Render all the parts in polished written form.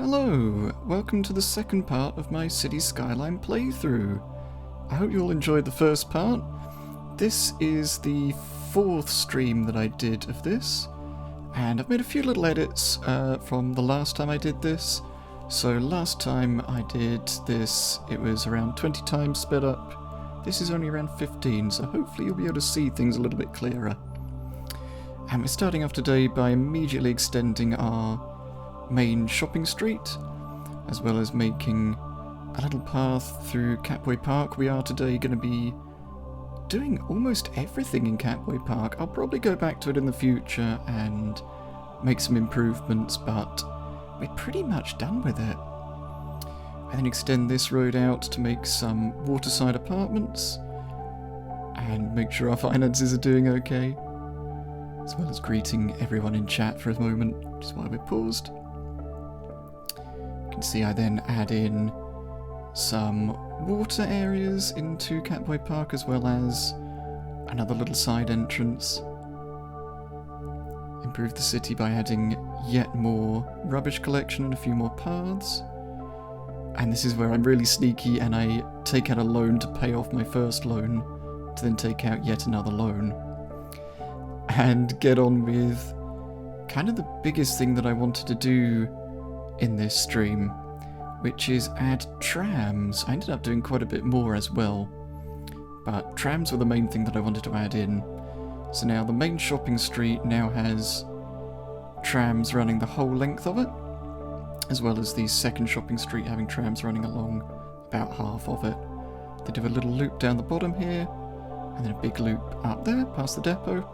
Hello, welcome to the second part of my City Skyline playthrough. I hope you all enjoyed the first part. This is the fourth stream that I did of this, and I've made a few little edits from the last time I did this. So last time I did this, it was around 20 times sped up. This is only around 15, so hopefully you'll be able to see things a little bit clearer. And we're starting off today by immediately extending our main shopping street, as well as making a little path through Catboy Park. We are today going to be doing almost everything in Catboy Park. I'll probably go back to it in the future and make some improvements, but we're pretty much done with it. And then extend this road out to make some waterside apartments and make sure our finances are doing okay, as well as greeting everyone in chat for a moment, which is why we're paused. You can see I then add in some water areas into Catboy Park, as well as another little side entrance. Improve the city by adding yet more rubbish collection and a few more paths. And this is where I'm really sneaky and I take out a loan to pay off my first loan, to then take out yet another loan. And get on with kind of the biggest thing that I wanted to do in this stream, which is add trams. I ended up doing quite a bit more as well, but trams were the main thing that I wanted to add in. So now the main shopping street now has trams running the whole length of it, as well as the second shopping street having trams running along about half of it. They do a little loop down the bottom here, and then a big loop up there past the depot.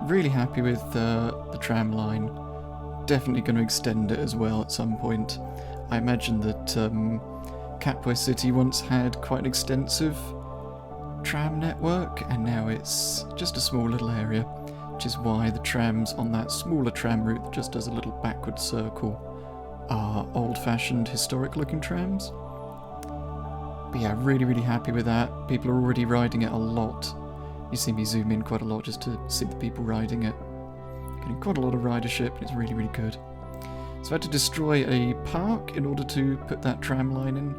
Really happy with the tram line. Definitely going to extend it as well at some point. I imagine that Catboy City once had quite an extensive tram network, and now it's just a small little area, which is why the trams on that smaller tram route that just does a little backward circle are old-fashioned, historic-looking trams. But yeah, really happy with that. People are already riding it a lot. You see me zoom in quite a lot just to see the people riding it. Getting quite a lot of ridership, and it's really good. So I had to destroy a park in order to put that tram line in.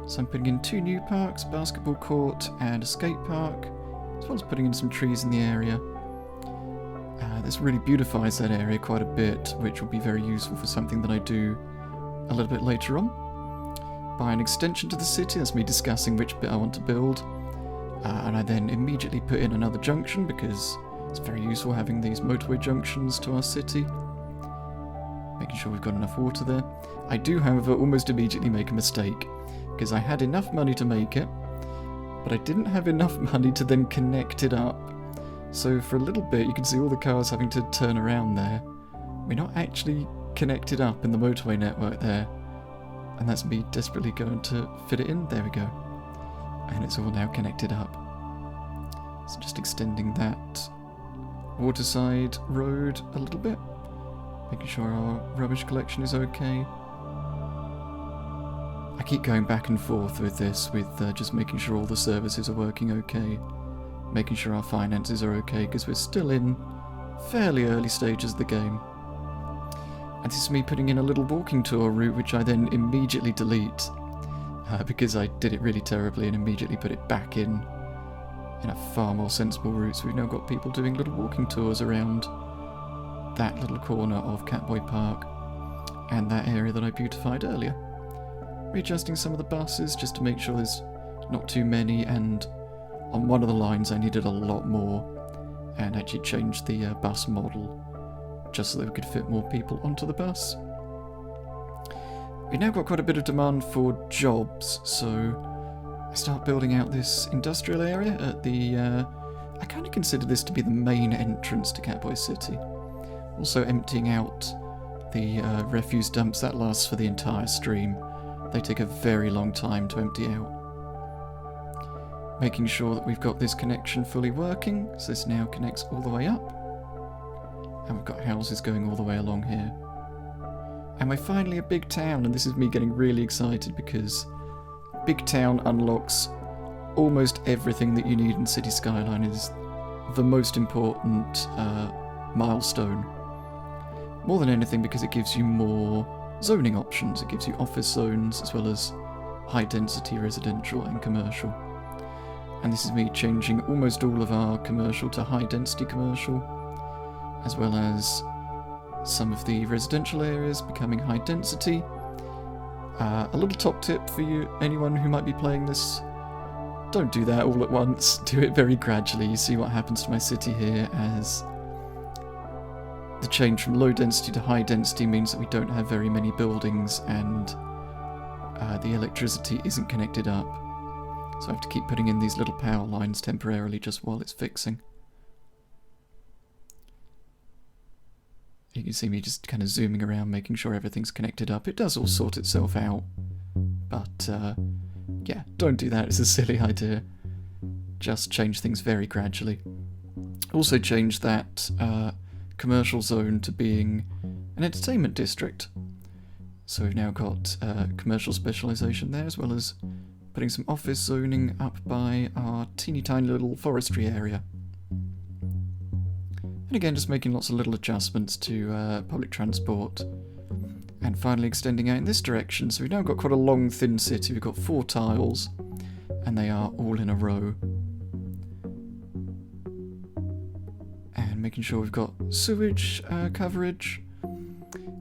So I'm putting in 2 new parks, basketball court and a skate park, as well as putting in some trees in the area. This really beautifies that area quite a bit, which will be very useful for something that I do a little bit later on. By an extension to the city, that's me discussing which bit I want to build. And I then immediately put in another junction, because it's very useful having these motorway junctions to our city. Making sure we've got enough water there. I do, however, almost immediately make a mistake, because I had enough money to make it, but I didn't have enough money to then connect it up. So for a little bit, you can see all the cars having to turn around there. We're not actually connected up in the motorway network there, and that's me desperately going to fit it in. There we go. And it's all now connected up. So just extending that waterside road a little bit, making sure our rubbish collection is okay. I keep going back and forth with this, with just making sure all the services are working okay, making sure our finances are okay, because we're still in fairly early stages of the game. And this is me putting in a little walking tour route, which I then immediately delete, because I did it really terribly and immediately put it back in a far more sensible route. So we've now got people doing little walking tours around that little corner of Catboy Park and that area that I beautified earlier. Readjusting some of the buses just to make sure there's not too many, and on one of the lines I needed a lot more, and actually changed the bus model just so that we could fit more people onto the bus. We've now got quite a bit of demand for jobs, so I start building out this industrial area at the... I kind of consider this to be the main entrance to Catboy City. Also emptying out the refuse dumps. That lasts for the entire stream. They take a very long time to empty out. Making sure that we've got this connection fully working, so this now connects all the way up. And we've got houses going all the way along here. And we're finally a big town, and this is me getting really excited because big town unlocks almost everything that you need in City Skyline. It is the most important milestone. More than anything because it gives you more zoning options. It gives you office zones as well as high density residential and commercial. And this is me changing almost all of our commercial to high density commercial, as well as some of the residential areas becoming high density. A little top tip for you, anyone who might be playing this: don't do that all at once, do it very gradually. You see what happens to my city here, as the change from low density to high density means that we don't have very many buildings, and the electricity isn't connected up. So I have to keep putting in these little power lines temporarily just while it's fixing. You can see me just kind of zooming around, making sure everything's connected up. It does all sort itself out, but yeah, don't do that, it's a silly idea. Just change things very gradually. Also change that commercial zone to being an entertainment district. So we've now got commercial specialisation there, as well as putting some office zoning up by our teeny tiny little forestry area. And again, just making lots of little adjustments to public transport. And finally extending out in this direction. So we've now got quite a long, thin city. We've got 4 tiles, and they are all in a row. And making sure we've got sewage coverage.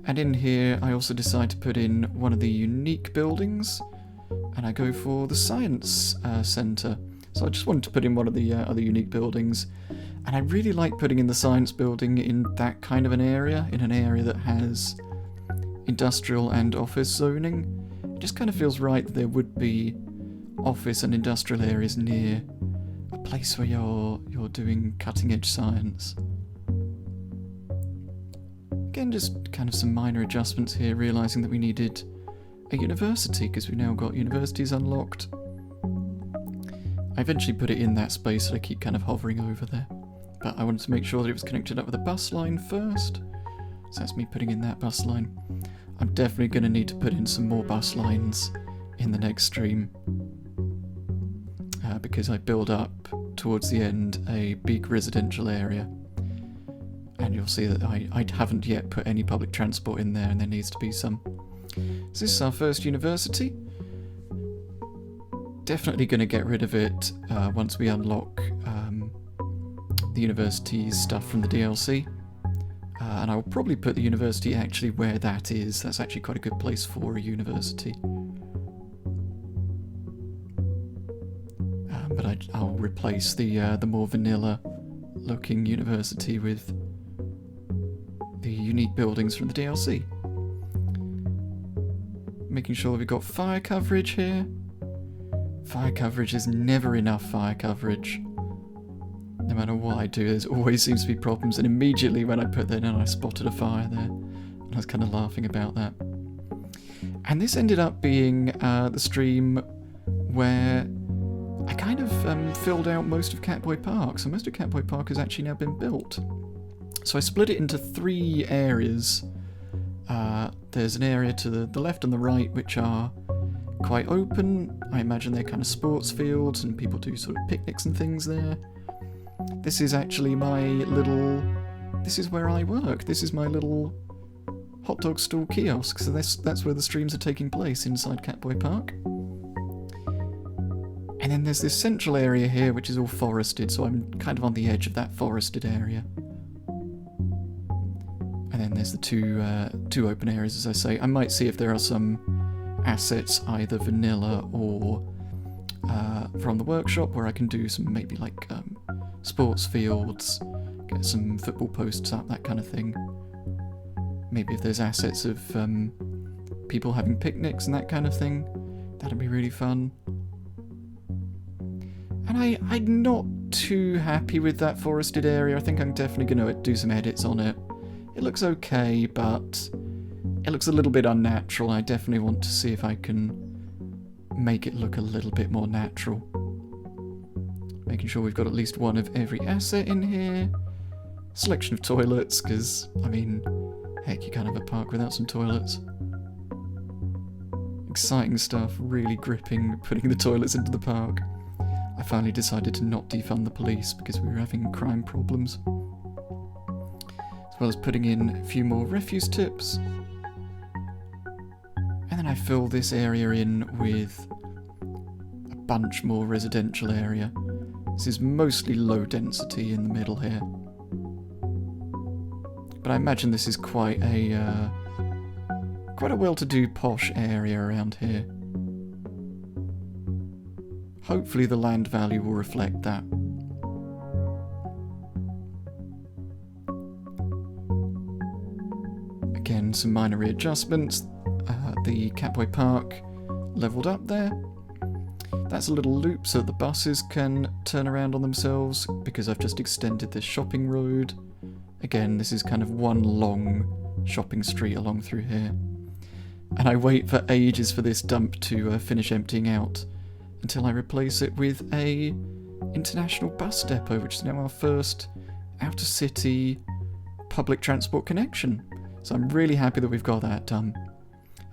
And in here, I also decide to put in one of the unique buildings, and I go for the science centre. So I just wanted to put in one of the other unique buildings. And I really like putting in the science building in that kind of an area, in an area that has industrial and office zoning. It just kind of feels right that there would be office and industrial areas near a place where you're doing cutting-edge science. Again, just kind of some minor adjustments here, realising that we needed a university, because we've now got universities unlocked. I eventually put it in that space, so I keep kind of hovering over there. But I wanted to make sure that it was connected up with a bus line first. So that's me putting in that bus line. I'm definitely going to need to put in some more bus lines in the next stream. Because I build up, towards the end, a big residential area. And you'll see that I haven't yet put any public transport in there, and there needs to be some. So this is our first university. Definitely going to get rid of it once we unlock the university's stuff from the DLC. And I will probably put the university actually where that is. That's actually quite a good place for a university. But I'll replace the more vanilla looking university with the unique buildings from the DLC. Making sure we've got fire coverage here. Fire coverage is never enough fire coverage. No matter what I do, there always seems to be problems, and immediately when I put that in, I spotted a fire there. And I was kind of laughing about that. And this ended up being the stream where I kind of filled out most of Catboy Park. So most of Catboy Park has actually now been built. So I split it into 3 areas. There's an area to the left and the right which are quite open. I imagine they're kind of sports fields and people do sort of picnics and things there. This is actually this is where I work. This is my little hot dog stall kiosk. So that's where the streams are taking place, inside Catboy Park. And then there's this central area here which is all forested, so I'm kind of on the edge of that forested area. And then there's the two open areas, as I say. I might see if there are some assets, either vanilla or from the workshop, where I can do some maybe like sports fields, get some football posts up, that kind of thing. Maybe if there's assets of people having picnics and that kind of thing, that'd be really fun. And I'm not too happy with that forested area. I think I'm definitely going to do some edits on it. It looks okay, but it looks a little bit unnatural. I definitely want to see if I can make it look a little bit more natural. Making sure we've got at least one of every asset in here. Selection of toilets, because, I mean, heck, you can't have a park without some toilets. Exciting stuff, really gripping, putting the toilets into the park. I finally decided to not defund the police because we were having crime problems. As well as putting in a few more refuse tips. And then I fill this area in with a bunch more residential area. This is mostly low density in the middle here. But I imagine this is quite a well-to-do posh area around here. Hopefully the land value will reflect that. Again, some minor readjustments. The Catboy Park leveled up there. That's a little loop so that the buses can turn around on themselves because I've just extended this shopping road. Again, this is kind of one long shopping street along through here. And I wait for ages for this dump to finish emptying out until I replace it with a international bus depot, which is now our first outer city public transport connection. So I'm really happy that we've got that done.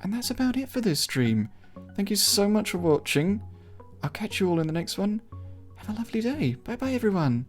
And that's about it for this stream. Thank you so much for watching. I'll catch you all in the next one. Have a lovely day. Bye bye everyone.